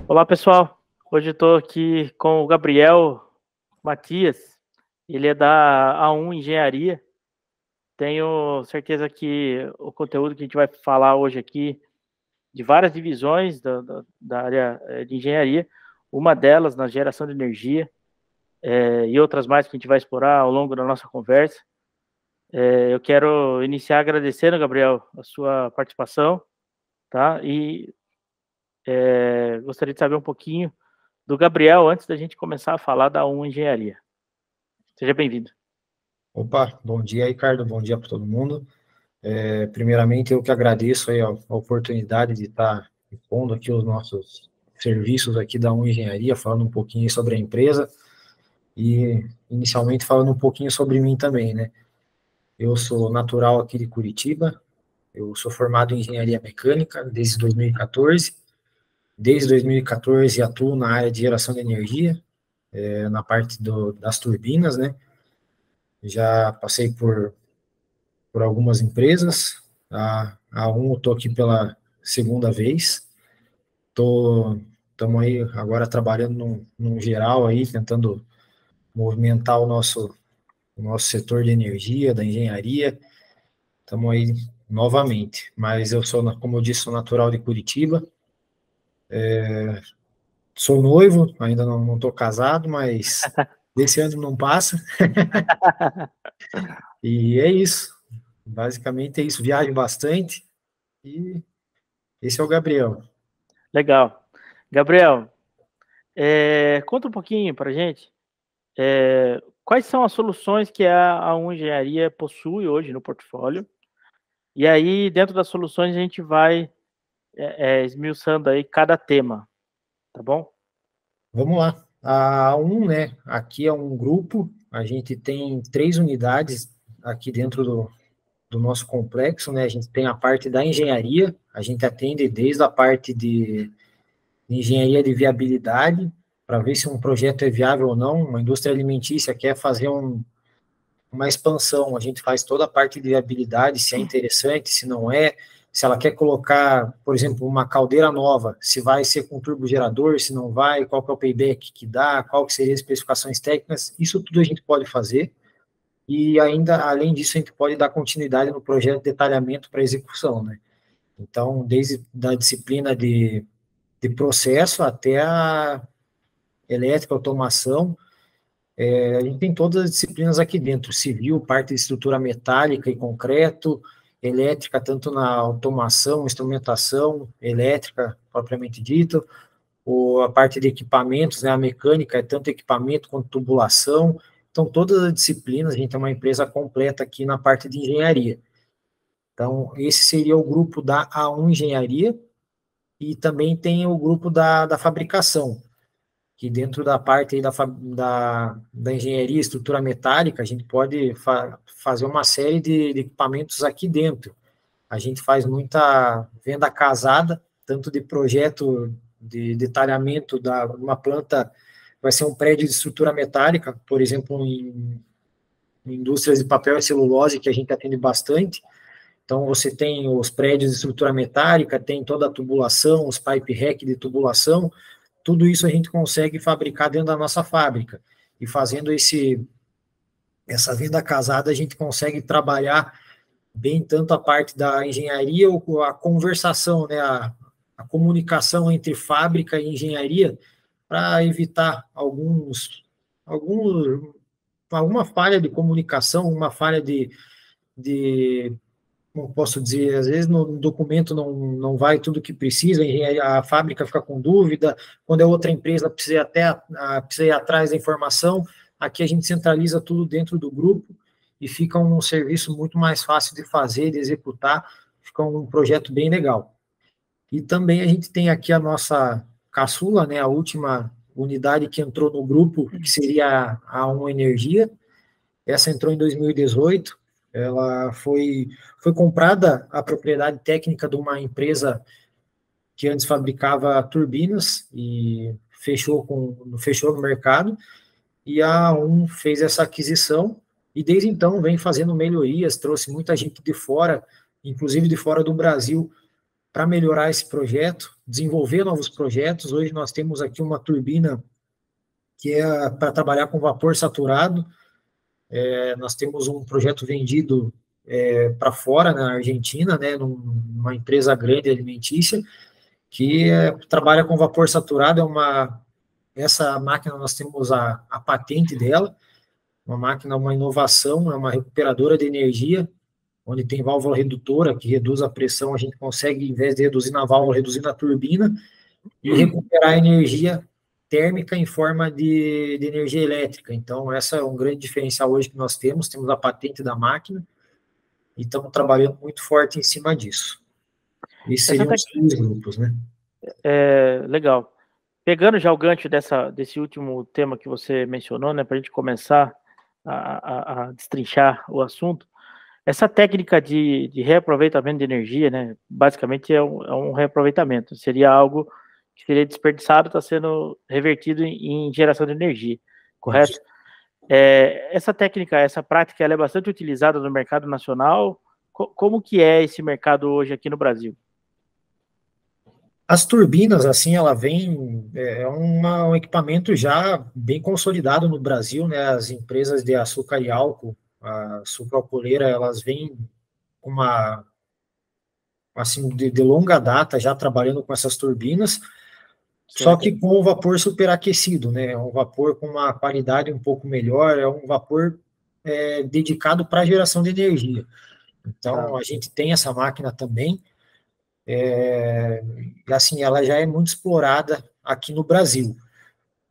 Olá, pessoal. Hoje eu estou aqui com o Gabriel Matias. Ele é da A1 Engenharia. Tenho certeza que o conteúdo que a gente vai falar hoje aqui, de várias divisões da área de engenharia, uma delas na geração de energia, e outras mais que a gente vai explorar ao longo da nossa conversa. Eu quero iniciar agradecendo, Gabriel, a sua participação, tá? E gostaria de saber um pouquinho do Gabriel antes da gente começar a falar da A1 Engenharia. Seja bem-vindo. Opa, bom dia, Ricardo, bom dia para todo mundo. Primeiramente, eu que agradeço aí a oportunidade de estar expondo aqui os nossos serviços aqui da UN Engenharia, falando um pouquinho sobre a empresa e, inicialmente, falando um pouquinho sobre mim também, né? Eu sou natural aqui de Curitiba, eu sou formado em Engenharia Mecânica desde 2014. Desde 2014 atuo na área de geração de energia, na parte das turbinas, né? Já passei por algumas empresas. A1 eu estou aqui pela segunda vez. Estamos aí agora trabalhando num geral aí, tentando movimentar o nosso setor de energia, da engenharia. Estamos aí novamente. Mas eu sou, como eu disse, sou natural de Curitiba. Sou noivo, ainda não estou casado, mas desse ano não passa. E é isso. Basicamente é isso. Viajo bastante e esse é o Gabriel. Legal. Gabriel, conta um pouquinho para a gente quais são as soluções que a A1 Engenharia possui hoje no portfólio. E aí, dentro das soluções, a gente vai esmiuçando aí cada tema, tá bom? Vamos lá. A um, né? Aqui é um grupo. A gente tem 3 unidades aqui dentro do nosso complexo, né? A gente tem a parte da engenharia. A gente atende desde a parte de engenharia de viabilidade para ver se um projeto é viável ou não. Uma indústria alimentícia quer fazer uma expansão, a gente faz toda a parte de viabilidade, se é interessante, se não é, se ela quer colocar, por exemplo, uma caldeira nova, se vai ser com turbogerador, se não vai, qual que é o payback que dá, qual que seriam as especificações técnicas, isso tudo a gente pode fazer, e ainda, além disso, a gente pode dar continuidade no projeto de detalhamento para execução, né? Então, desde a disciplina de processo até a elétrica, automação, a gente tem todas as disciplinas aqui dentro, civil, parte de estrutura metálica e concreto, elétrica, tanto na automação, instrumentação, elétrica, propriamente dito, ou a parte de equipamentos, né, a mecânica, é tanto equipamento quanto tubulação. Então, todas as disciplinas, a gente é uma empresa completa aqui na parte de engenharia. Então, esse seria o grupo da A1 Engenharia, e também tem o grupo da fabricação, que dentro da parte aí da engenharia e estrutura metálica, a gente pode fazer uma série de equipamentos aqui dentro. A gente faz muita venda casada, tanto de projeto de detalhamento da uma planta, vai ser um prédio de estrutura metálica, por exemplo, em indústrias de papel e celulose, que a gente atende bastante. Então, você tem os prédios de estrutura metálica, tem toda a tubulação, os pipe rack de tubulação, tudo isso a gente consegue fabricar dentro da nossa fábrica. E fazendo essa venda casada, a gente consegue trabalhar bem tanto a parte da engenharia, ou a conversação, né, a comunicação entre fábrica e engenharia, para evitar alguma falha de comunicação, uma falha de como posso dizer, às vezes no documento não vai tudo que precisa, a fábrica fica com dúvida, quando é outra empresa precisa ir atrás da informação, aqui a gente centraliza tudo dentro do grupo e fica um serviço muito mais fácil de fazer, de executar, fica um projeto bem legal. E também a gente tem aqui a nossa caçula, né, a última unidade que entrou no grupo, que seria a A1 Energia, essa entrou em 2018, ela foi comprada a propriedade técnica de uma empresa que antes fabricava turbinas e fechou no mercado, e a A1 fez essa aquisição e desde então vem fazendo melhorias, trouxe muita gente de fora, inclusive de fora do Brasil, para melhorar esse projeto, desenvolver novos projetos. Hoje nós temos aqui uma turbina que é para trabalhar com vapor saturado. Nós temos um projeto vendido para fora, na Argentina, né, numa empresa grande alimentícia, que trabalha com vapor saturado. Essa máquina nós temos a patente dela, uma máquina, uma inovação, é uma recuperadora de energia, onde tem válvula redutora, que reduz a pressão. A gente consegue, em vez de reduzir na válvula, reduzir na turbina, e recuperar a energia térmica em forma de energia elétrica. Então, essa é um grande diferencial hoje que nós temos a patente da máquina, e estamos trabalhando muito forte em cima disso. Esses seriam os dois grupos, né? Legal. Pegando já o gancho desse último tema que você mencionou, né, para a gente começar a destrinchar o assunto, essa técnica de reaproveitamento de energia, né, basicamente é um reaproveitamento, seria algo que seria desperdiçado, está sendo revertido em geração de energia, correto? Essa técnica, essa prática, ela é bastante utilizada no mercado nacional. Como que é esse mercado hoje aqui no Brasil? As turbinas, assim, ela vem, um equipamento já bem consolidado no Brasil, né? As empresas de açúcar e álcool, a sucroalcooleira, elas vêm com assim, de longa data já trabalhando com essas turbinas, só que com o vapor superaquecido, né? É um vapor com uma qualidade um pouco melhor, é um vapor dedicado para a geração de energia. Então, a gente tem essa máquina também, assim, ela já é muito explorada aqui no Brasil.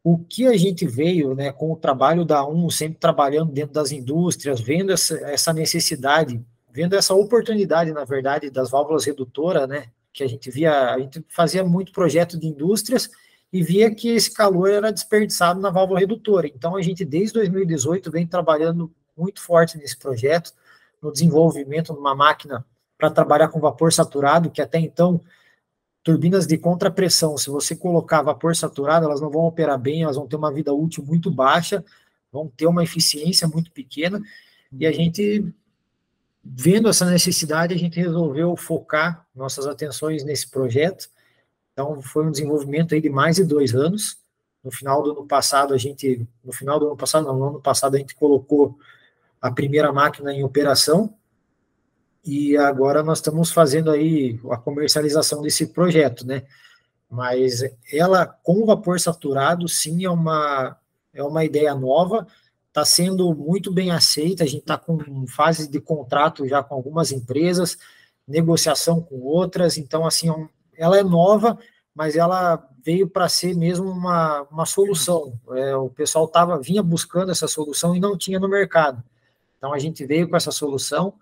O que a gente veio, né, com o trabalho da sempre trabalhando dentro das indústrias, vendo essa necessidade, vendo essa oportunidade, na verdade, das válvulas redutoras, né, que a gente fazia muito projeto de indústrias e via que esse calor era desperdiçado na válvula redutora. Então, a gente, desde 2018, vem trabalhando muito forte nesse projeto, no desenvolvimento de uma máquina para trabalhar com vapor saturado, que até então, turbinas de contrapressão, se você colocar vapor saturado, elas não vão operar bem, elas vão ter uma vida útil muito baixa, vão ter uma eficiência muito pequena, e a gente, vendo essa necessidade, a gente resolveu focar nossas atenções nesse projeto. Então, foi um desenvolvimento aí de mais de 2 anos. No final do ano passado, no ano passado, a gente colocou a primeira máquina em operação, e agora nós estamos fazendo aí a comercialização desse projeto, né? Mas ela, com vapor saturado, sim, é uma ideia nova, está sendo muito bem aceita, a gente está com fase de contrato já com algumas empresas, negociação com outras, então, assim, ela é nova, mas ela veio para ser mesmo uma solução. O pessoal vinha buscando essa solução e não tinha no mercado. Então, a gente veio com essa solução,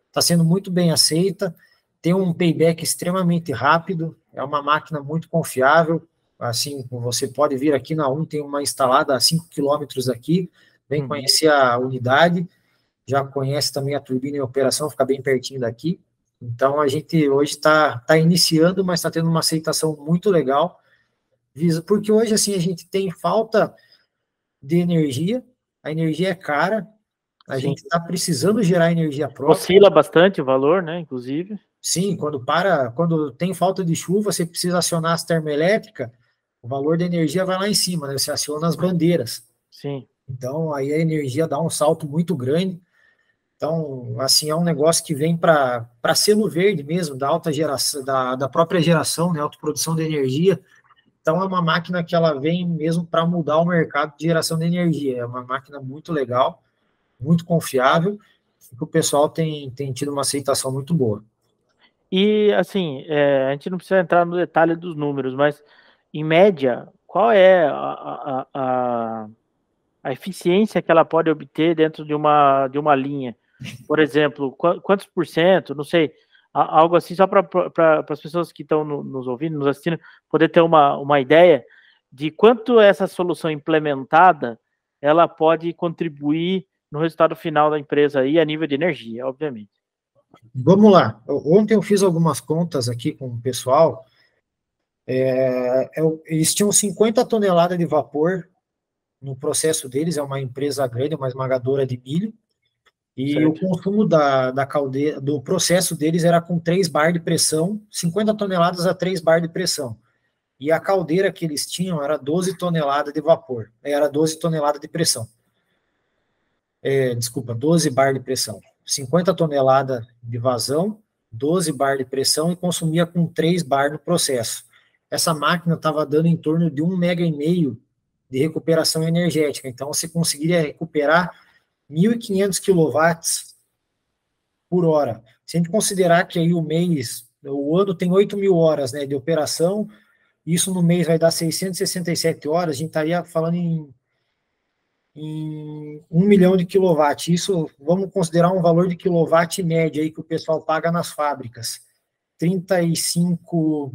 está sendo muito bem aceita, tem um payback extremamente rápido, é uma máquina muito confiável. Assim, você pode vir aqui na tem uma instalada a 5 quilômetros aqui, vem conhecer a unidade, já conhece também a turbina em operação, fica bem pertinho daqui. Então, a gente hoje está iniciando, mas está tendo uma aceitação muito legal, porque hoje, assim, a gente tem falta de energia, a energia é cara, a gente está precisando gerar energia própria. Oscila bastante o valor, né, inclusive. Sim, quando tem falta de chuva, você precisa acionar as termoelétricas, o valor da energia vai lá em cima, né? Você aciona as bandeiras. Sim. Então, aí a energia dá um salto muito grande. Então, assim, é um negócio que vem para selo verde mesmo, da alta geração, da própria geração, né? Autoprodução de energia. Então, é uma máquina que ela vem mesmo para mudar o mercado de geração de energia. É uma máquina muito legal, muito confiável, que o pessoal tem tido uma aceitação muito boa. E, assim, a gente não precisa entrar no detalhe dos números, mas, em média, qual é a eficiência que ela pode obter dentro de uma linha? Por exemplo, quantos por cento, não sei, algo assim, só para as pessoas que estão nos ouvindo, nos assistindo, poder ter uma ideia de quanto essa solução implementada, ela pode contribuir no resultado final da empresa aí, a nível de energia, obviamente. Vamos lá. Ontem eu fiz algumas contas aqui com o pessoal. Eles tinham 50 toneladas de vapor no processo deles. É uma empresa grande, uma esmagadora de milho. E o certo. consumo da caldeira, do processo deles era com 3 bar de pressão, 50 toneladas a 3 bar de pressão. E a caldeira que eles tinham era 12 toneladas de vapor, era 12 toneladas de pressão. Desculpa, 12 bar de pressão. 50 toneladas de vazão, 12 bar de pressão e consumia com 3 bar no processo. Essa máquina estava dando em torno de 1,5 MB de recuperação energética. Então, você conseguiria recuperar 1.500 quilowatts por hora. Se a gente considerar que aí o ano tem 8.000 horas, né, de operação, isso no mês vai dar 667 horas, a gente estaria falando em 1 milhão de quilowatts. Isso, vamos considerar um valor de quilowatt média aí que o pessoal paga nas fábricas. 35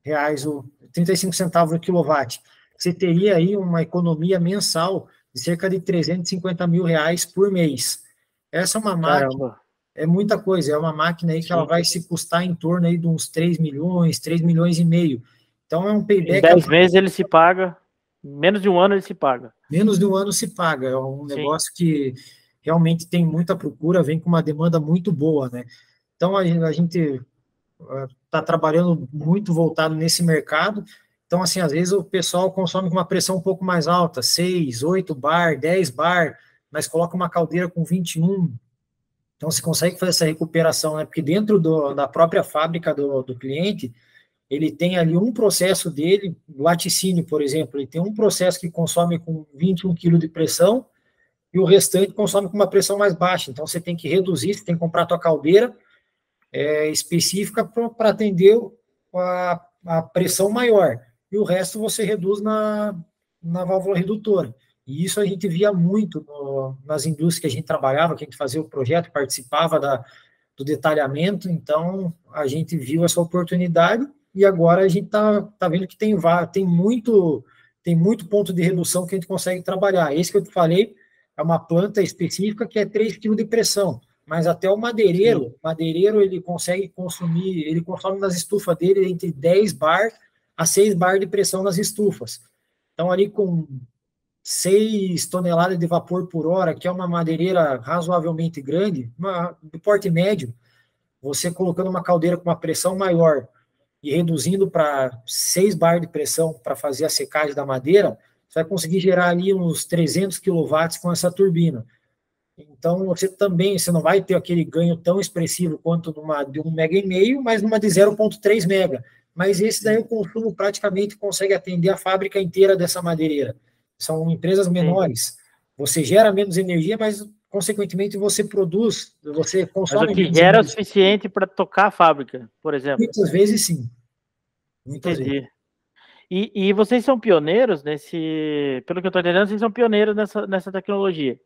reais, 35 centavos o quilowatt. Você teria aí uma economia mensal de cerca de 350 mil reais por mês. Essa é uma máquina, Caramba. é muita coisa, é uma máquina aí que ela Sim. vai se custar em torno aí de uns 3 milhões, 3 milhões e meio. Então é um Em payback. 10 meses ele se paga, menos de um ano ele se paga. Menos de um ano se paga, é um Sim. negócio que realmente tem muita procura, vem com uma demanda muito boa, né? Então a gente está trabalhando muito voltado nesse mercado. Então, assim, às vezes o pessoal consome com uma pressão um pouco mais alta, 6, 8 bar, 10 bar, mas coloca uma caldeira com 21. Então, você consegue fazer essa recuperação, né? Porque dentro da própria fábrica do cliente, ele tem ali um processo dele, laticínio, por exemplo, ele tem um processo que consome com 21 kg de pressão e o restante consome com uma pressão mais baixa. Então, você tem que reduzir, você tem que comprar a tua caldeira específica para atender a pressão maior. E o resto você reduz na válvula redutora. E isso a gente via muito nas indústrias que a gente trabalhava, que a gente fazia o projeto, participava do detalhamento, então a gente viu essa oportunidade e agora a gente tá vendo que tem muito ponto de redução que a gente consegue trabalhar. Esse que eu te falei é uma planta específica que é 3 kg de pressão, mas até o madeireiro ele consegue consumir, ele consome nas estufas dele entre 10 bar a 6 bar de pressão nas estufas. Então ali com 6 toneladas de vapor por hora, que é uma madeireira razoavelmente grande, de porte médio, você colocando uma caldeira com uma pressão maior e reduzindo para 6 bar de pressão para fazer a secagem da madeira, você vai conseguir gerar ali uns 300 quilowatts com essa turbina. Então, você não vai ter aquele ganho tão expressivo quanto de 1,5 MB, mas numa de 0,3 MB. Mas esse daí o consumo praticamente consegue atender a fábrica inteira dessa madeireira. São empresas menores. Você gera menos energia, mas, consequentemente, você consome Mas o que menos gera é o energia. suficiente para tocar a fábrica, por exemplo. Muitas vezes, sim. Muitas Entendi. vezes. E vocês são pioneiros pelo que eu estou entendendo, vocês são pioneiros nessa tecnologia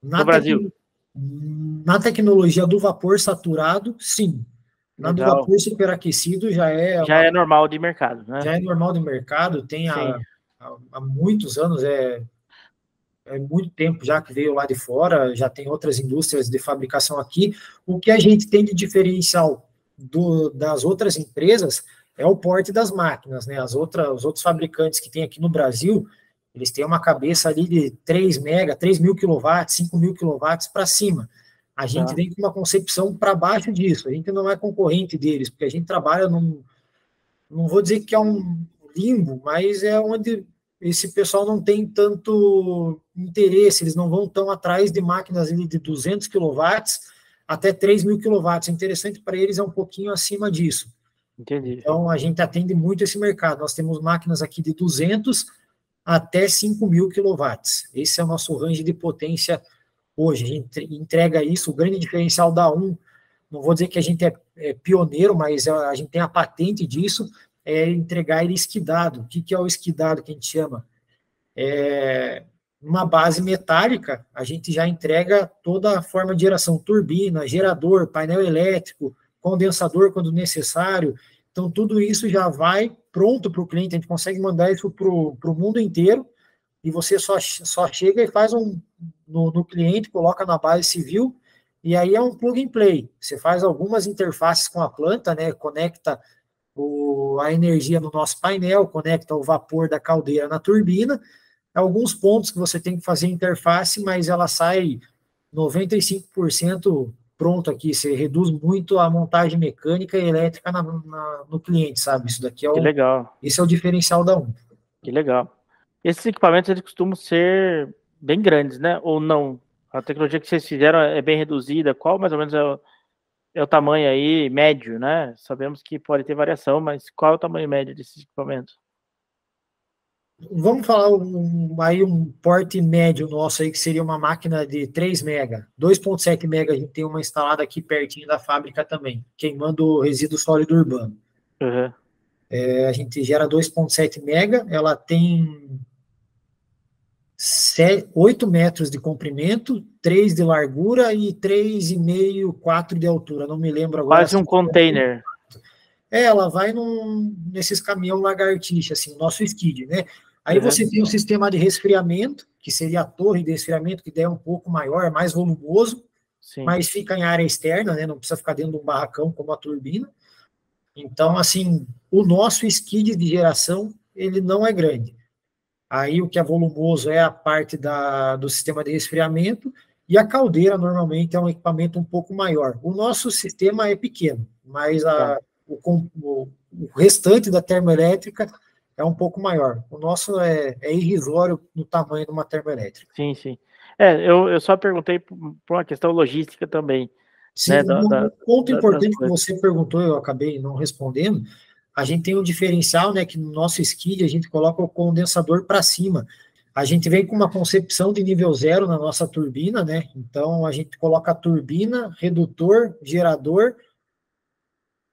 no Brasil. Na tecnologia do vapor saturado, sim. Na do Legal. vapor superaquecido já é normal de mercado, né? Já é normal de mercado, tem há muitos anos, é muito tempo já que veio lá de fora, já tem outras indústrias de fabricação aqui. O que a gente tem de diferencial das outras empresas é o porte das máquinas, né? Os outros fabricantes que tem aqui no Brasil, eles têm uma cabeça ali de 3 mil quilowatts, 5 mil quilowatts para cima. A gente vem com uma concepção para baixo disso, a gente não é concorrente deles, porque a gente trabalha não vou dizer que é um limbo, mas é onde esse pessoal não tem tanto interesse, eles não vão tão atrás de máquinas de 200 quilowatts até 3 mil quilowatts. O interessante para eles é um pouquinho acima disso. Entendi. Então, a gente atende muito esse mercado. Nós temos máquinas aqui de 200 até 5 mil quilowatts. Esse é o nosso range de potência hoje. A gente entrega isso, o grande diferencial da não vou dizer que a gente é pioneiro, mas a gente tem a patente disso, é entregar ele esquidado. O que é o esquidado que a gente chama? Uma base metálica, a gente já entrega toda a forma de geração, turbina, gerador, painel elétrico, condensador quando necessário. Então, tudo isso já vai pronto para o cliente, a gente consegue mandar isso para o mundo inteiro, e você só chega e faz no cliente, coloca na base civil, e aí é um plug and play. Você faz algumas interfaces com a planta, né? Conecta a energia no nosso painel, conecta o vapor da caldeira na turbina. Alguns pontos que você tem que fazer interface, mas ela sai 95% pronto aqui. Você reduz muito a montagem mecânica e elétrica no cliente, sabe? Isso daqui Que legal. esse é o diferencial da Um. Que legal. Esses equipamentos, eles costumam ser bem grandes, né? Ou não? A tecnologia que vocês fizeram é bem reduzida. Qual mais ou menos é o tamanho aí médio, né? Sabemos que pode ter variação, mas qual é o tamanho médio desses equipamentos? Vamos falar aí um porte médio nosso aí, que seria uma máquina de 3 mega. 2,7 mega a gente tem uma instalada aqui pertinho da fábrica também, queimando resíduo sólido urbano. Uhum. A gente gera 2,7 mega, ela tem 8 metros de comprimento, 3 de largura e 3,5, 4 de altura. Não me lembro agora. Quase um container. Ela vai nesses caminhão lagartixa, assim, o nosso skid, né? Aí você tem um sistema de resfriamento, que seria a torre de resfriamento, que daí é um pouco maior, é mais volumoso, Sim. mas fica em área externa, né? Não precisa ficar dentro de um barracão como a turbina. Então, assim, o nosso skid de geração, ele não é grande. Aí o que é volumoso é a parte do sistema de resfriamento, e a caldeira normalmente é um equipamento um pouco maior. O nosso sistema é pequeno, mas o restante da termoelétrica é um pouco maior. O nosso é irrisório no tamanho de uma termoelétrica. Sim, sim. Eu só perguntei por uma questão logística também. Sim, Né, um ponto importante que você perguntou, eu acabei não respondendo, a gente tem um diferencial, né, que no nosso skid a gente coloca o condensador para cima. A gente vem com uma concepção de nível 0 na nossa turbina, né, então a gente coloca a turbina, redutor, gerador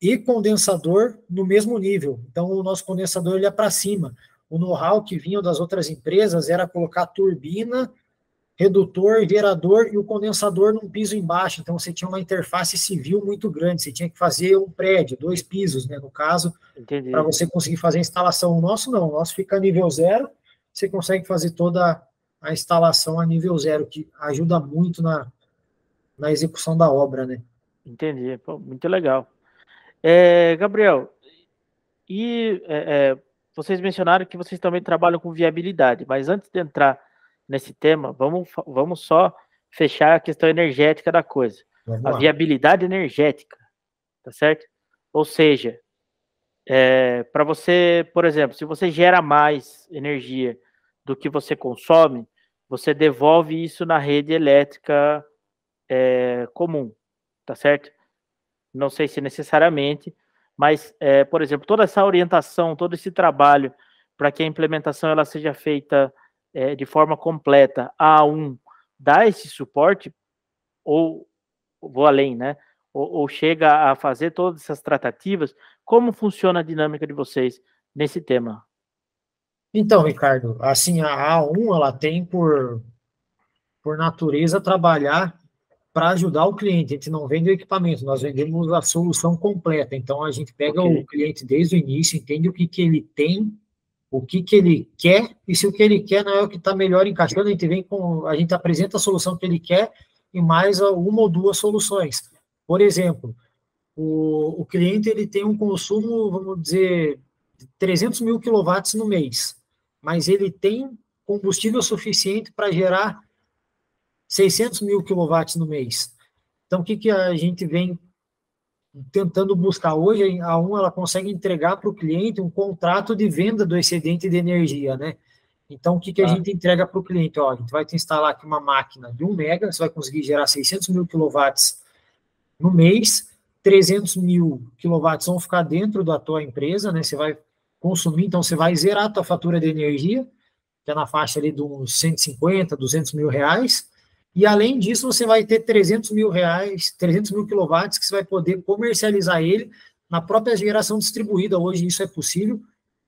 e condensador no mesmo nível. Então o nosso condensador ele é para cima. O know-how que vinha das outras empresas era colocar turbina, redutor, gerador e o condensador num piso embaixo. Então, você tinha uma interface civil muito grande. Você tinha que fazer um prédio, 2 pisos, né, no caso, para você conseguir fazer a instalação. O nosso não, o nosso fica a nível 0. Você consegue fazer toda a instalação a nível 0, que ajuda muito na execução da obra, né? Entendi. Pô, muito legal. Gabriel, e vocês mencionaram que vocês também trabalham com viabilidade, mas antes de entrar nesse tema, vamos só fechar a questão energética da coisa. A viabilidade energética, tá certo? Ou seja, para você, por exemplo, se você gera mais energia do que você consome, você devolve isso na rede elétrica comum, tá certo? Não sei se necessariamente, mas, por exemplo, toda essa orientação, todo esse trabalho para que a implementação ela seja feita de forma completa, a A1 dá esse suporte, ou vou além, né? Ou chega a fazer todas essas tratativas, como funciona a dinâmica de vocês nesse tema? Então, Ricardo, assim, a A1, ela tem por natureza trabalhar para ajudar o cliente. A gente não vende o equipamento, nós vendemos a solução completa. Então, a gente pega o cliente desde o início, entende o que ele tem, o que ele quer, e se o que ele quer não é o que está melhor encaixando, a gente apresenta a solução que ele quer e mais uma ou duas soluções. Por exemplo, o cliente ele tem um consumo, vamos dizer, de 300 mil quilowatts no mês, mas ele tem combustível suficiente para gerar 600 mil quilowatts no mês. Então, o que a gente vem tentando buscar hoje? A Um ela consegue entregar para o cliente um contrato de venda do excedente de energia, né? Então, o que a gente entrega para o cliente? Ó, a gente vai te instalar aqui uma máquina de 1 mega, você vai conseguir gerar 600 mil quilowatts no mês, 300 mil quilowatts vão ficar dentro da tua empresa, né? Você vai consumir, então você vai zerar a tua fatura de energia, que é na faixa ali de uns 150, 200 mil reais, e além disso você vai ter 300 mil reais, 300 mil quilowatts que você vai poder comercializar ele na própria geração distribuída. Hoje isso é possível,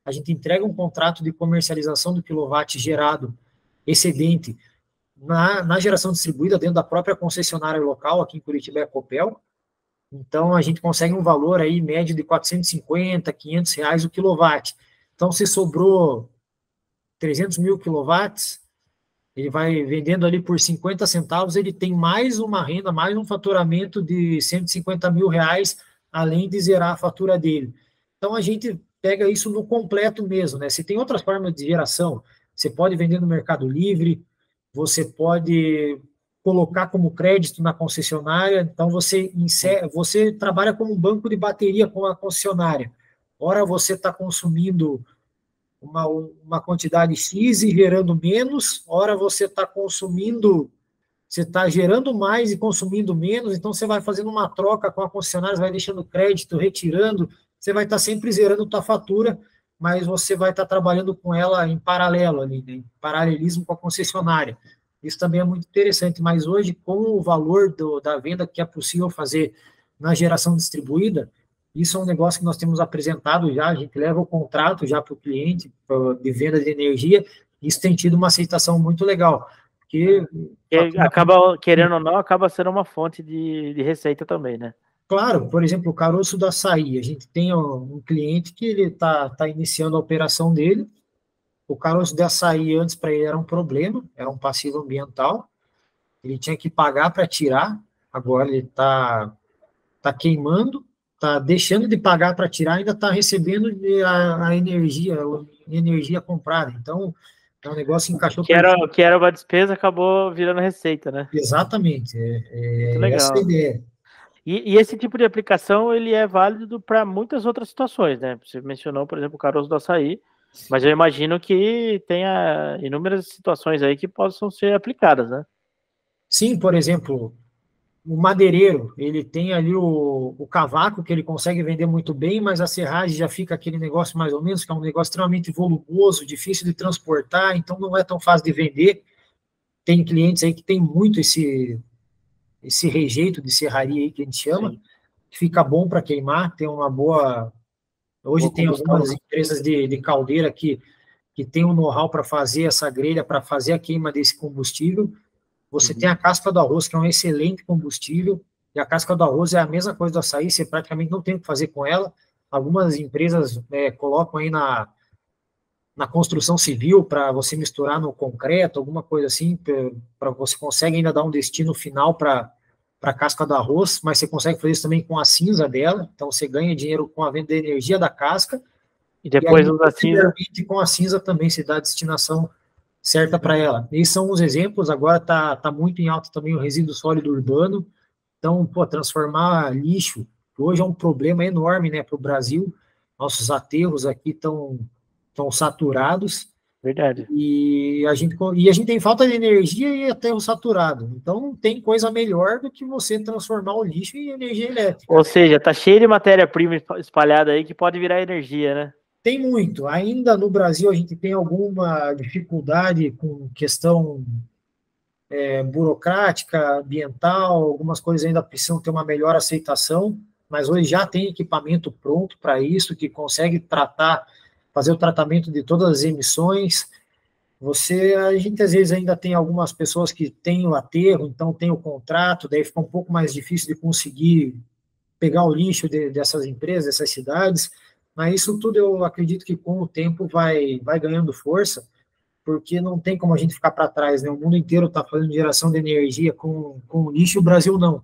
a gente entrega um contrato de comercialização do quilowatt gerado excedente na geração distribuída dentro da própria concessionária local, aqui em Curitiba é a Copel. Então, a gente consegue um valor aí médio de 450, 500 reais o quilowatt. Então, se sobrou 300 mil quilowatts, ele vai vendendo ali por 50 centavos, ele tem mais uma renda, mais um faturamento de 150 mil reais, além de zerar a fatura dele. Então, a gente pega isso no completo mesmo, né? Se tem outras formas de geração, você pode vender no Mercado Livre, você pode colocar como crédito na concessionária, então você trabalha como um banco de bateria com a concessionária. Ora você está consumindo uma quantidade X e gerando menos, ora você está consumindo, você está gerando mais e consumindo menos, então você vai fazendo uma troca com a concessionária, você vai deixando crédito, retirando, você vai estar sempre zerando a tua fatura, mas você vai estar trabalhando com ela em paralelo ali, né? Em paralelismo com a concessionária. Isso também é muito interessante, mas hoje, com o valor da venda que é possível fazer na geração distribuída, isso é um negócio que nós temos apresentado já, a gente leva o contrato já para o cliente de venda de energia, e isso tem tido uma aceitação muito legal, porque acaba, querendo ou não, acaba sendo uma fonte de receita também, né? Claro, por exemplo, o caroço do açaí, a gente tem um cliente que ele tá iniciando a operação dele, o caroço de açaí antes para ele era um problema, era um passivo ambiental, ele tinha que pagar para tirar, agora ele tá queimando, tá deixando de pagar para tirar, ainda está recebendo a energia comprada, então é um negócio que encaixou que era uma despesa, acabou virando receita, né? Exatamente, Muito legal. Essa é a ideia. E esse tipo de aplicação, ele é válido para muitas outras situações, né? Você mencionou, por exemplo, o caroço do açaí, mas eu imagino que tenha inúmeras situações aí que possam ser aplicadas, né? Sim, por exemplo, o madeireiro, ele tem ali o cavaco, que ele consegue vender muito bem, mas a serragem já fica aquele negócio mais ou menos, que é um negócio extremamente volumoso, difícil de transportar, então não é tão fácil de vender. Tem clientes aí que tem muito esse rejeito de serraria aí, que a gente chama, Sim. que fica bom para queimar, tem uma boa... Hoje tem algumas empresas de caldeira que tem um know-how para fazer essa grelha, para fazer a queima desse combustível. Você tem a casca do arroz, que é um excelente combustível, e a casca do arroz é a mesma coisa do açaí, você praticamente não tem o que fazer com ela. Algumas empresas colocam aí na construção civil para você misturar no concreto, alguma coisa assim, para você consegue ainda dar um destino final para a casca do arroz, mas você consegue fazer isso também com a cinza dela, então você ganha dinheiro com a venda de energia da casca, e depois usa a cinza. Com a cinza também se dá a destinação certa para ela. Esses são os exemplos, agora está muito em alta também o resíduo sólido urbano, então, transformar lixo, que hoje é um problema enorme, né, para o Brasil, nossos aterros aqui estão saturados. Verdade. E a gente tem falta de energia e aterro saturado, então não tem coisa melhor do que você transformar o lixo em energia elétrica. Ou seja, tá cheio de matéria-prima espalhada aí que pode virar energia, né? Tem muito. Ainda no Brasil a gente tem alguma dificuldade com questão burocrática, ambiental, algumas coisas ainda precisam ter uma melhor aceitação, mas hoje já tem equipamento pronto para isso, que consegue fazer o tratamento de todas as emissões. A gente às vezes ainda tem algumas pessoas que têm o aterro, então tem o contrato, daí fica um pouco mais difícil de conseguir pegar o lixo dessas empresas, dessas cidades, mas isso tudo eu acredito que com o tempo vai ganhando força, porque não tem como a gente ficar para trás, né? O mundo inteiro está fazendo geração de energia com lixo, o Brasil não.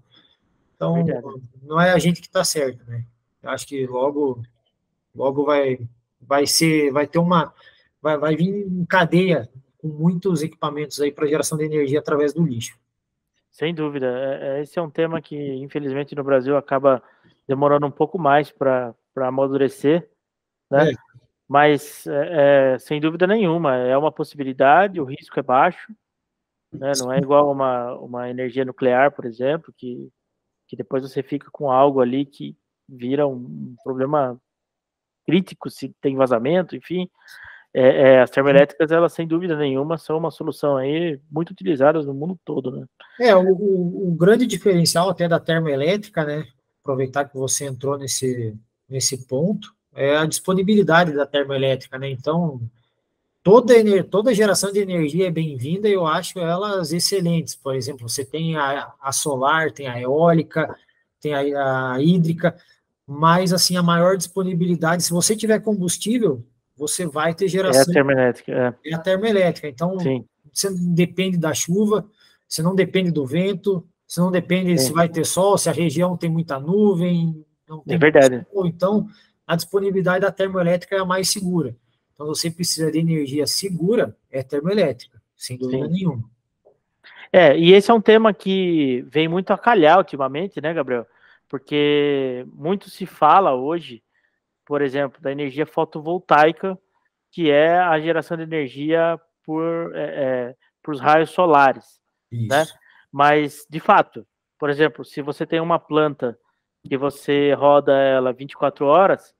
Então, Verdade. Não é a gente que está certo, né? Eu acho que logo vai vir em cadeia com muitos equipamentos aí para geração de energia através do lixo. Sem dúvida. Esse é um tema que, infelizmente, no Brasil acaba demorando um pouco mais para amadurecer, né? Mas, sem dúvida nenhuma, é uma possibilidade, o risco é baixo, né? Não é igual uma energia nuclear, por exemplo, que depois você fica com algo ali que vira um problema crítico, se tem vazamento, enfim. As termoelétricas, elas, sem dúvida nenhuma, são uma solução aí muito utilizadas no mundo todo, né? O grande diferencial até da termoelétrica, né? Aproveitar que você entrou nesse ponto, é a disponibilidade da termoelétrica, né? Então, toda geração de energia é bem-vinda, eu acho elas excelentes. Por exemplo, você tem a solar, tem a eólica, tem a hídrica, mas, assim, a maior disponibilidade, se você tiver combustível, você vai ter geração... É a termoelétrica. É a termoelétrica. Então, Sim. Você não depende da chuva, você não depende do vento, você não depende se vai ter sol, se a região tem muita nuvem, não tem verdade. Sol. Então, a disponibilidade da termoelétrica é a mais segura. Então, você precisa de energia segura, é termoelétrica, sem dúvida nenhuma. E esse é um tema que vem muito a calhar ultimamente, né, Gabriel? Porque muito se fala hoje, por exemplo, da energia fotovoltaica, que é a geração de energia por os raios solares, né? Isso. Mas, de fato, por exemplo, se você tem uma planta que você roda ela 24 horas,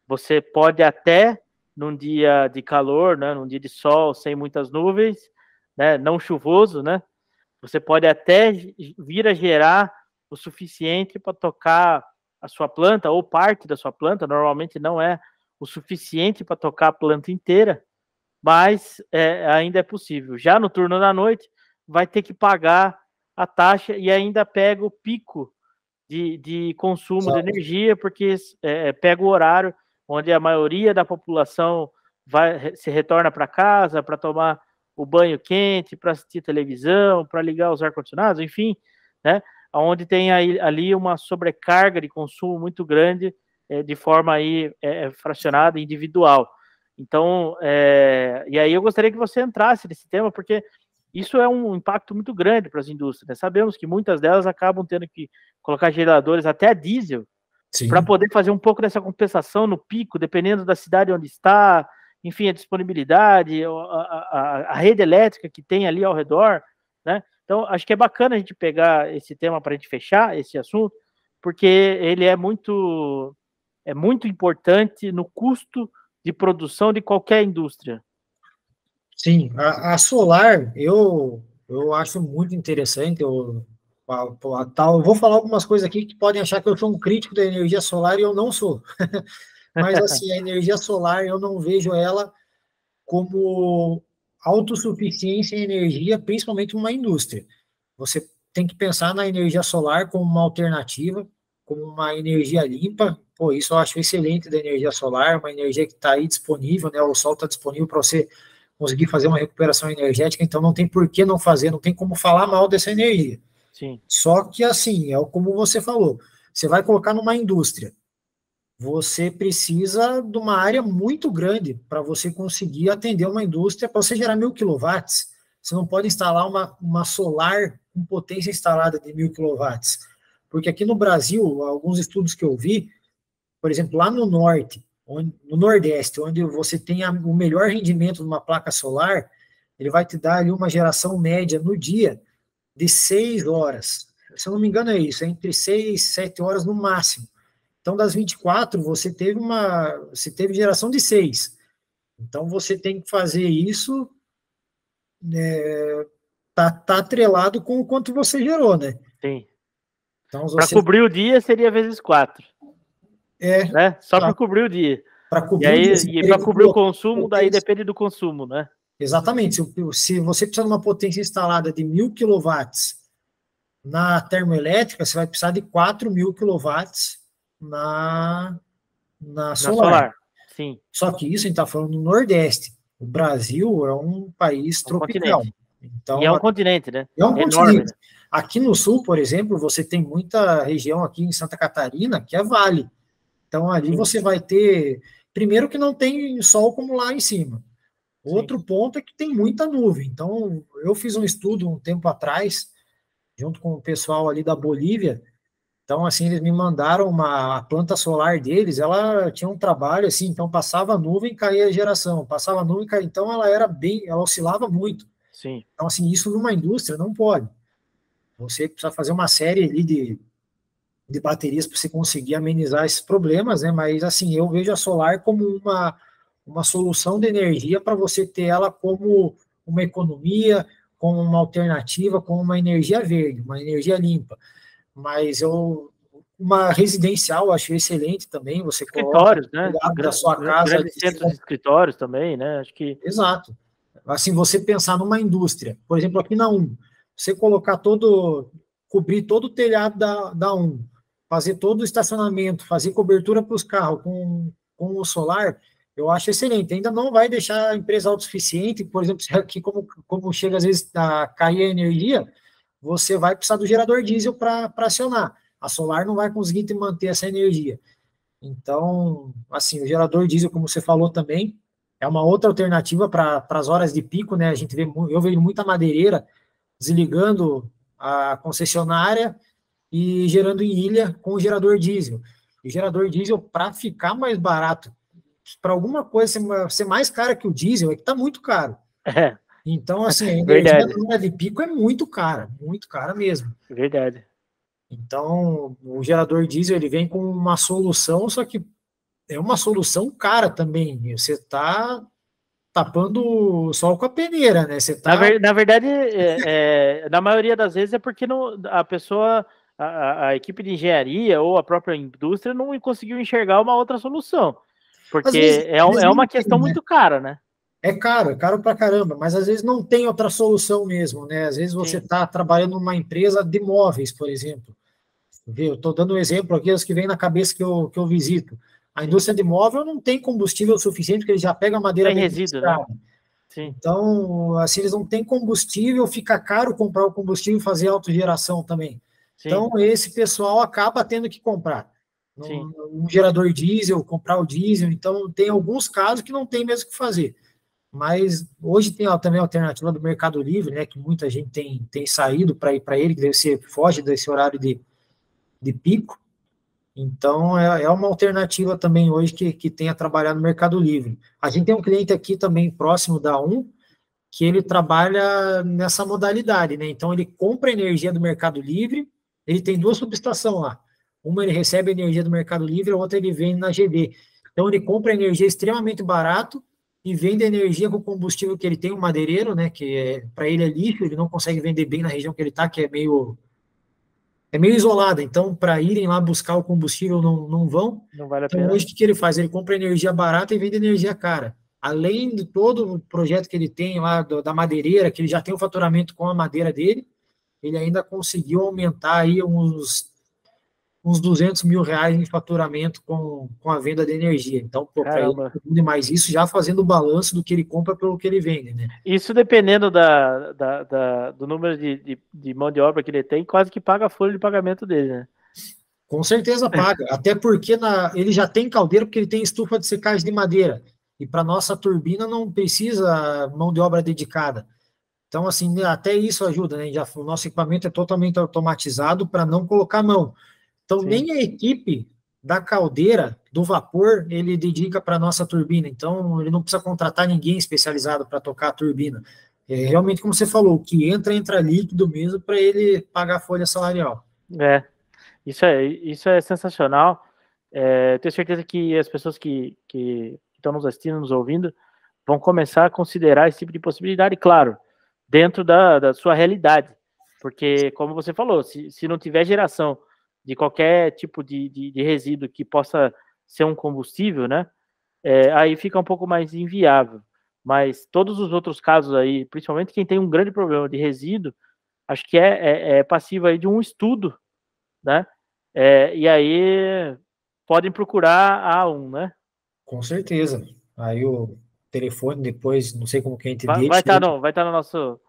você pode até, num dia de calor, né, num dia de sol, sem muitas nuvens, né, não chuvoso, né, você pode até vir a gerar o suficiente para tocar a sua planta ou parte da sua planta. Normalmente não é o suficiente para tocar a planta inteira, mas ainda é possível. Já no turno da noite, vai ter que pagar a taxa e ainda pega o pico de consumo de Exato. energia, porque pega o horário onde a maioria da população se retorna para casa para tomar o banho quente, para assistir televisão, para ligar os ar-condicionados, enfim, né? Onde tem ali uma sobrecarga de consumo muito grande, de forma aí fracionada, individual. Então, e aí eu gostaria que você entrasse nesse tema, porque isso é um impacto muito grande para as indústrias, né? Sabemos que muitas delas acabam tendo que colocar geradores até a diesel para Sim. poder fazer um pouco dessa compensação no pico, dependendo da cidade onde está, enfim, a disponibilidade, a rede elétrica que tem ali ao redor, né? Então, acho que é bacana a gente pegar esse tema para a gente fechar esse assunto, porque ele é muito importante no custo de produção de qualquer indústria. Sim, a solar eu acho muito interessante. Eu vou falar algumas coisas aqui que podem achar que eu sou um crítico da energia solar e eu não sou. Mas assim, a energia solar eu não vejo ela como autossuficiência em energia, principalmente numa indústria. Você tem que pensar na energia solar como uma alternativa, como uma energia limpa. Pô, isso eu acho excelente da energia solar, uma energia que está aí disponível, né? O sol está disponível para você conseguir fazer uma recuperação energética, então não tem por que não fazer, não tem como falar mal dessa energia. Sim. Só que assim, como você falou, você vai colocar numa indústria, você precisa de uma área muito grande para você conseguir atender uma indústria, para você gerar 1.000 kW. Você não pode instalar uma solar com potência instalada de 1.000 kW. Porque aqui no Brasil, alguns estudos que eu vi, por exemplo, lá no norte, no nordeste, onde você tem o melhor rendimento de uma placa solar, ele vai te dar ali uma geração média no dia de 6 horas. Se eu não me engano, é isso, é entre 6 e 7 horas no máximo. Então, das 24, você teve geração de 6. Então, você tem que fazer isso, tá atrelado com o quanto você gerou, né? Sim. Então, Para você cobrir o dia seria vezes 4, né? Só para cobrir o dia. para E cobrir o dia, você aí, teria para que cobrir o colocar consumo, daí potência. depende do consumo, né? Exatamente. Se você precisa de uma potência instalada de 1.000 kW na termoelétrica, você vai precisar de 4.000 kW na Na solar. solar, sim. Só que isso a gente está falando do Nordeste. O Brasil é um país É um tropical. continente. E é Então, um continente, né? é um É enorme, continente. né? Aqui no sul, por exemplo, você tem muita região aqui em Santa Catarina que é vale. Então, ali Sim, você vai ter. Primeiro, que não tem sol como lá em cima. sim. Outro ponto é que tem muita nuvem. Então, eu fiz um estudo um tempo atrás, junto com o pessoal ali da Bolívia. Então, assim, eles me mandaram a planta solar deles, ela tinha um trabalho assim, então passava nuvem, caía a geração, passava nuvem, caía, então ela oscilava muito. Sim. Então, assim, isso numa indústria não pode. Você precisa fazer uma série ali de baterias para você conseguir amenizar esses problemas, né? Mas, assim, eu vejo a solar como uma solução de energia para você ter ela como uma economia, como uma alternativa, como uma energia verde, uma energia limpa. Mas uma residencial eu acho excelente também, você coloca Escritórios, do né? lado da sua casa. Grandes centros de escritórios também, né? Acho que. Exato. Assim, você pensar numa indústria, por exemplo, aqui na você cobrir todo o telhado da fazer todo o estacionamento, fazer cobertura para os carros com o solar, eu acho excelente. Ainda não vai deixar a empresa autossuficiente, por exemplo, se aqui como chega às vezes a cair a energia, você vai precisar do gerador diesel para acionar. A solar não vai conseguir te manter essa energia. Então, assim, o gerador diesel, como você falou também, é uma outra alternativa para as horas de pico, né? Eu vejo muita madeireira desligando a concessionária e gerando em ilha com o gerador diesel. E o gerador diesel, para ficar mais barato, para alguma coisa ser mais cara que o diesel, é que está muito caro. É, Então, assim, a energia verdade, na hora de pico é muito cara mesmo. verdade. Então, o gerador diesel, ele vem com uma solução, só que é uma solução cara também. Você está tapando o sol com a peneira, né? Você está... Na verdade, na maioria das vezes é porque a pessoa, a equipe de engenharia ou a própria indústria não conseguiu enxergar uma outra solução. Às Porque vezes, eles é não uma têm, questão né? muito cara, né? É caro pra caramba, mas às vezes não tem outra solução mesmo, né? Às vezes você Sim, está trabalhando numa empresa de móveis, por exemplo. Eu estou dando um exemplo aqui, os que vêm na cabeça que eu visito. A sim. indústria de móvel não tem combustível suficiente, porque ele já pega a madeira Tem resíduo, né? beneficiada. Sim, Então, assim, eles não têm combustível, fica caro comprar o combustível e fazer autogeração também. sim, Então, esse pessoal acaba tendo que comprar sim. um gerador diesel, comprar o diesel. Então, tem alguns casos que não tem mesmo o que fazer. Mas hoje tem também a alternativa do Mercado Livre, né, que muita gente tem saído para ir para ele, que deve ser, foge desse horário de pico. Então, é uma alternativa também hoje que tem a trabalhar no Mercado Livre. A gente tem um cliente aqui também próximo da que ele trabalha nessa modalidade, né? Então, ele compra energia do Mercado Livre, ele tem duas subestações lá. Uma ele recebe energia do Mercado Livre, a outra ele vende na GD. Então, ele compra energia extremamente barato e vende energia com o combustível que ele tem, um madeireiro, né? Que para ele é lixo, ele não consegue vender bem na região que ele está, que é meio isolada. Então, para irem lá buscar o combustível, não vão. Não vale a Então, pena? hoje, o que ele faz? Ele compra energia barata e vende energia cara. Além de todo o projeto que ele tem lá da madeireira, que ele já tem o faturamento com a madeira dele, ele ainda conseguiu aumentar aí uns 200 mil reais em faturamento com a venda de energia. Então, para ele, Caramba. mais isso já fazendo o balanço do que ele compra pelo que ele vende, né? Isso dependendo do número de mão de obra que ele tem, quase que paga a folha de pagamento dele, né? Com certeza paga, até porque ele já tem caldeira, porque ele tem estufa de secagem de madeira. E para nossa turbina não precisa mão de obra dedicada. Então, assim, né, até isso ajuda, né? O nosso equipamento é totalmente automatizado para não colocar mão. Então, Sim. nem a equipe da caldeira, do vapor, ele dedica para a nossa turbina. Então, ele não precisa contratar ninguém especializado para tocar a turbina. É realmente, como você falou, o que entra líquido mesmo para ele pagar a folha salarial. É, isso é sensacional. Tenho certeza que as pessoas que estão nos assistindo, nos ouvindo, vão começar a considerar esse tipo de possibilidade, claro, dentro da sua realidade. Porque, como você falou, se não tiver geração de qualquer tipo de resíduo que possa ser um combustível, né? Aí fica um pouco mais inviável. Mas todos os outros casos aí, principalmente quem tem um grande problema de resíduo, acho que é passivo aí de um estudo, né? E aí podem procurar a A1, né? Com certeza. Aí o telefone depois, não sei como que a gente Vai deixa. estar no nosso.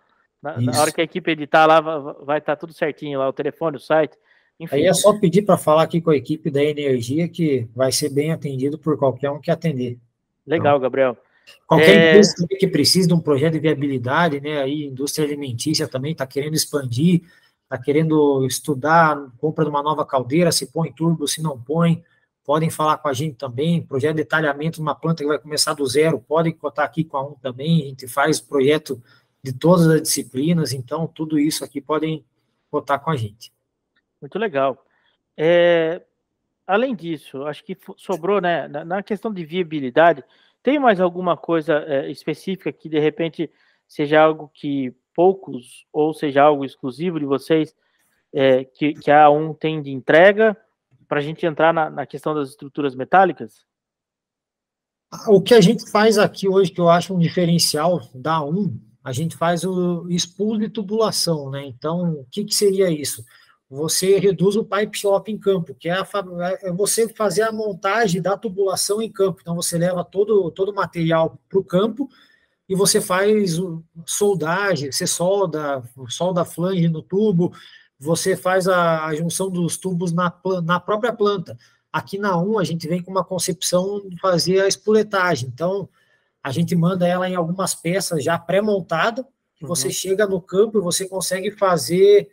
Na hora Isso. que a equipe editar lá, vai estar tudo certinho lá, o telefone, o site, Aí enfim. é só pedir para falar aqui com a equipe da energia que vai ser bem atendido por qualquer um que atender. Então, Legal, Gabriel. qualquer empresa que precise de um projeto de viabilidade, né? Aí, indústria alimentícia também está querendo expandir, está querendo estudar, compra de uma nova caldeira, se põe turbo, se não põe, podem falar com a gente também. Projeto de detalhamento de uma planta que vai começar do zero, podem contar aqui com a também. A gente faz projeto de todas as disciplinas, então tudo isso aqui podem contar com a gente. Muito legal. É, além disso, acho que sobrou, né, na questão de viabilidade, tem mais alguma coisa específica que de repente seja algo que poucos, ou seja algo exclusivo de vocês, que a A1 tem de entrega, para a gente entrar na questão das estruturas metálicas? O que a gente faz aqui hoje, que eu acho um diferencial da a gente faz o expulso de tubulação, né? Então, o que seria isso? Você reduz o pipe shop em campo, que é você fazer a montagem da tubulação em campo. Então, você leva todo o material para o campo e você faz soldagem, você solda a flange no tubo, você faz a junção dos tubos na própria planta. Aqui na a gente vem com uma concepção de fazer a espuletagem. Então, a gente manda ela em algumas peças já pré-montada, você chega no campo e você consegue fazer...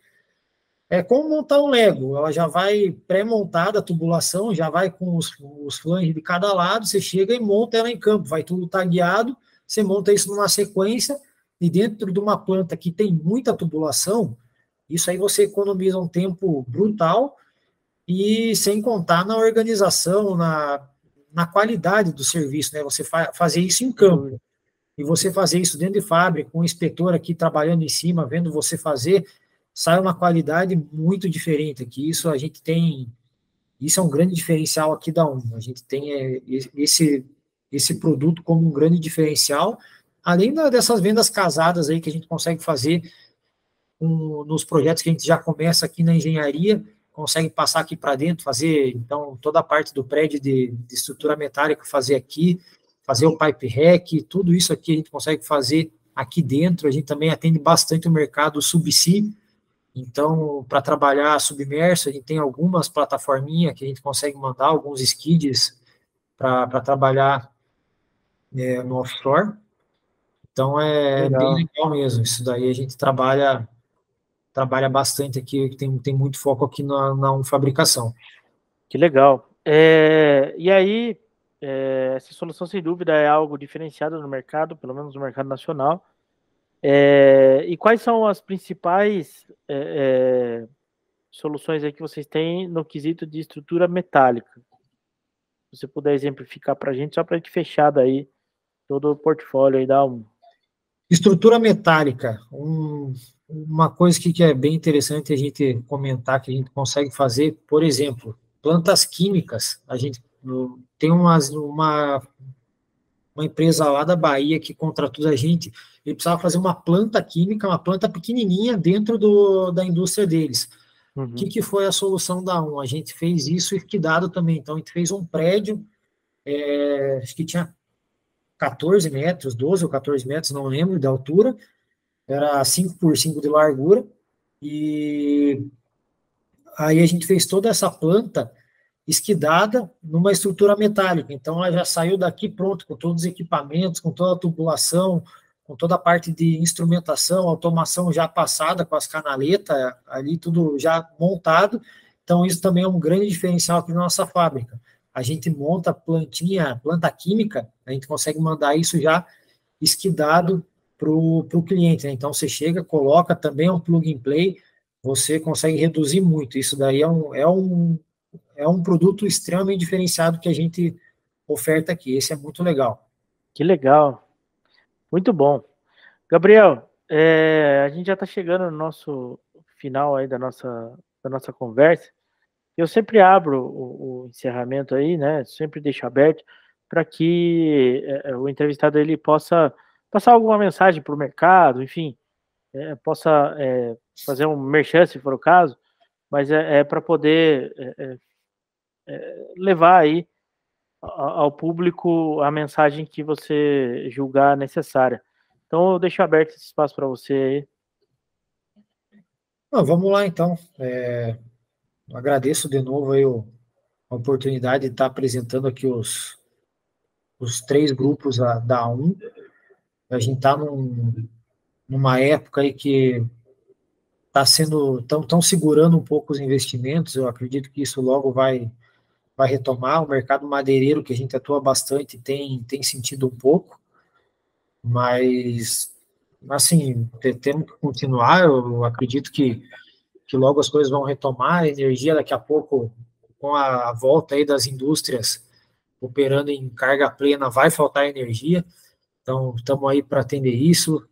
É como montar um Lego, ela já vai pré-montada, a tubulação, já vai com os flanges de cada lado, você chega e monta ela em campo, vai tudo tagueado, você monta isso numa sequência, e dentro de uma planta que tem muita tubulação, isso aí você economiza um tempo brutal, e sem contar na organização, na qualidade do serviço, né? Você fazer isso em campo, e você fazer isso dentro de fábrica, com o inspetor aqui trabalhando em cima, vendo você fazer, sai uma qualidade muito diferente aqui. Isso a gente tem, isso é um grande diferencial aqui da A gente tem esse produto como um grande diferencial, além dessas vendas casadas aí que a gente consegue fazer nos projetos que a gente já começa aqui na engenharia, consegue passar aqui para dentro, fazer, então, toda a parte do prédio de estrutura metálica, fazer aqui, fazer o pipe rack, tudo isso aqui a gente consegue fazer aqui dentro. A gente também atende bastante o mercado subsea, então, para trabalhar submerso, a gente tem algumas plataforminhas que a gente consegue mandar, alguns skids para trabalhar no offshore. Então, é bem legal mesmo. Isso daí a gente trabalha bastante aqui, tem muito foco aqui na fabricação. Que legal. E aí, essa solução, sem dúvida, é algo diferenciado no mercado, pelo menos no mercado nacional. E quais são as principais soluções aí que vocês têm no quesito de estrutura metálica? Se você puder exemplificar para a gente, só para a gente fechar daí todo o portfólio aí da A1. Estrutura metálica, uma coisa que é bem interessante a gente comentar, que a gente consegue fazer, por exemplo, plantas químicas. A gente tem uma empresa lá da Bahia que contratou a gente, ele precisava fazer uma planta química, uma planta pequenininha dentro da indústria deles. O que foi a solução da A1? A gente fez isso esquidado também. Então, a gente fez um prédio, acho que tinha 14 metros, 12 ou 14 metros, não lembro, de altura, era 5 por 5 de largura, e aí a gente fez toda essa planta esquidada numa estrutura metálica. Então, ela já saiu daqui pronto, com todos os equipamentos, com toda a tubulação, com toda a parte de instrumentação, automação já passada com as canaletas, ali tudo já montado. Então, isso também é um grande diferencial aqui na nossa fábrica. A gente monta planta química, a gente consegue mandar isso já esquidado para o cliente, né? Então, você chega, coloca também um plug and play, você consegue reduzir muito. Isso daí é um produto extremamente diferenciado que a gente oferta aqui. Esse é muito legal. Que legal. Muito bom. Gabriel, a gente já está chegando no nosso final aí da nossa conversa. Eu sempre abro o encerramento aí, né? Sempre deixo aberto para que o entrevistado ele possa passar alguma mensagem para o mercado, enfim, possa fazer um merchan, se for o caso, mas para poder levar aí ao público a mensagem que você julgar necessária. Então, eu deixo aberto esse espaço para você aí. Vamos lá, então. Agradeço de novo aí a oportunidade de estar apresentando aqui os 3 grupos da A1. A gente está numa época aí que estão segurando um pouco os investimentos. Eu acredito que isso logo vai retomar. O mercado madeireiro, que a gente atua bastante, tem sentido um pouco, mas, assim, temos que continuar. Eu acredito que logo as coisas vão retomar. A energia, daqui a pouco, com a volta aí das indústrias operando em carga plena, vai faltar energia. Então, estamos aí para atender isso.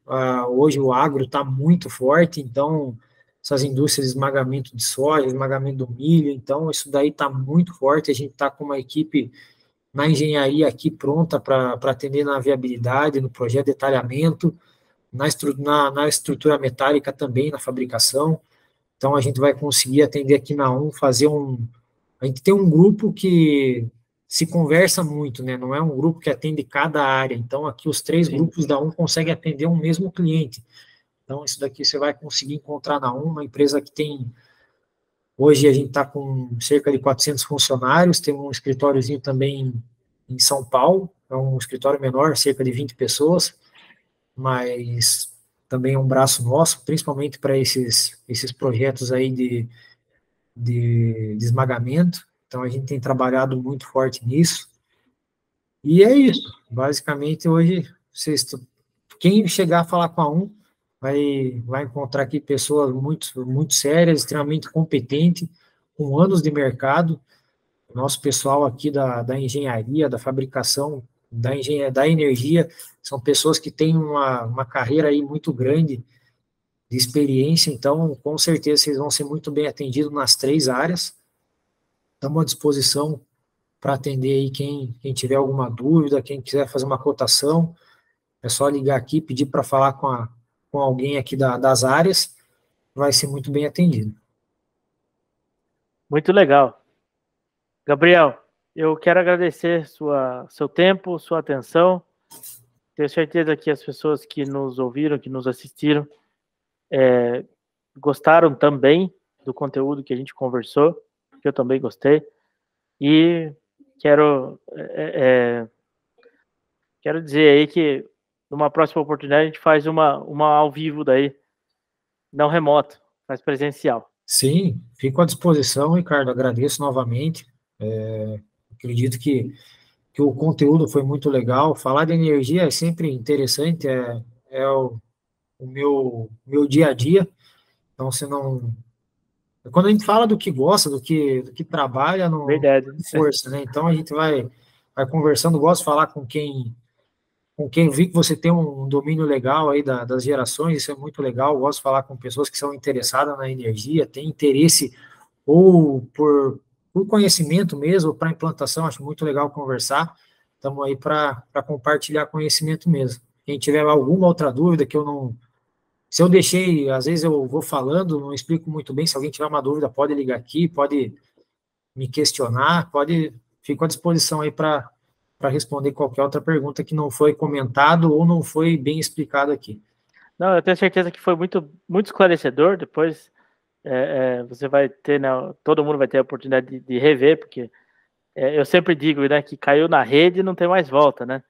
Hoje o agro está muito forte, então, essas indústrias de esmagamento de soja, esmagamento do milho, então, isso daí está muito forte. A gente está com uma equipe na engenharia aqui pronta para atender na viabilidade, no projeto de detalhamento, na estrutura metálica também, na fabricação. Então, a gente vai conseguir atender aqui na A1, a gente tem um grupo que se conversa muito, né? Não é um grupo que atende cada área. Então, aqui os 3 grupos da A1 conseguem atender um mesmo cliente. Então, isso daqui você vai conseguir encontrar na A1, uma empresa que tem... Hoje a gente está com cerca de 400 funcionários, tem um escritóriozinho também em São Paulo, é um escritório menor, cerca de 20 pessoas, mas também é um braço nosso, principalmente para esses projetos aí de esmagamento. Então, a gente tem trabalhado muito forte nisso. E é isso. Basicamente, hoje, quem chegar a falar com a vai encontrar aqui pessoas muito sérias, extremamente competentes, com anos de mercado. Nosso pessoal aqui da engenharia, da fabricação, da energia, são pessoas que têm uma carreira aí muito grande de experiência, então, com certeza, vocês vão ser muito bem atendidos nas 3 áreas. Estamos à disposição para atender aí quem tiver alguma dúvida, quem quiser fazer uma cotação, é só ligar aqui, pedir para falar com alguém aqui das áreas, vai ser muito bem atendido. Muito legal. Gabriel, eu quero agradecer seu tempo, sua atenção. Tenho certeza que as pessoas que nos ouviram, que nos assistiram, gostaram também do conteúdo que a gente conversou, que eu também gostei. E quero dizer aí que numa próxima oportunidade a gente faz uma ao vivo daí, não remoto, mas presencial. Sim, fico à disposição, Ricardo, agradeço novamente. Acredito que o conteúdo foi muito legal. Falar de energia é sempre interessante, é o meu dia a dia. Então, se não. Quando a gente fala do que gosta, do que trabalha, não Verdade. tem força, né? Então, a gente vai conversando. Gosto de falar com quem vi que você tem um domínio legal aí das gerações, isso é muito legal. Gosto de falar com pessoas que são interessadas na energia, têm interesse ou por conhecimento mesmo, para implantação, acho muito legal conversar. Estamos aí para compartilhar conhecimento mesmo. Quem tiver alguma outra dúvida que eu não. Se eu deixei, às vezes eu vou falando, não explico muito bem. Se alguém tiver uma dúvida, pode ligar aqui, pode me questionar, fico à disposição aí para responder qualquer outra pergunta que não foi comentado ou não foi bem explicado aqui. Não, eu tenho certeza que foi muito, muito esclarecedor. Depois você vai ter, né, todo mundo vai ter a oportunidade de rever, porque eu sempre digo, né, que caiu na rede e não tem mais volta, né?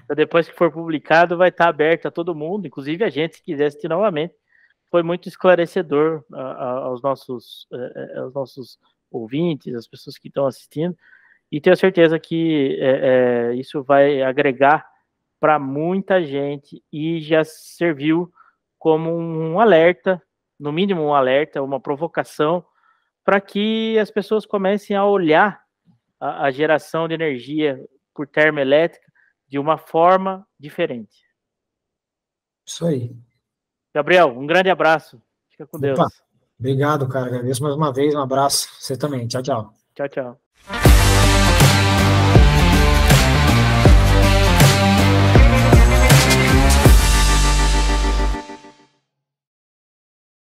Então, depois que for publicado, vai estar aberto a todo mundo, inclusive a gente, se quiser assistir novamente. Foi muito esclarecedor aos nossos ouvintes, as pessoas que estão assistindo, e tenho certeza que isso vai agregar para muita gente e já serviu como um alerta, no mínimo um alerta, uma provocação, para que as pessoas comecem a olhar a geração de energia por termoelétrica de uma forma diferente. Isso aí. Gabriel, um grande abraço. Fica com Opa, Deus. obrigado, cara. Agradeço mais uma vez. Um abraço. Você também. Tchau, tchau. Tchau, tchau.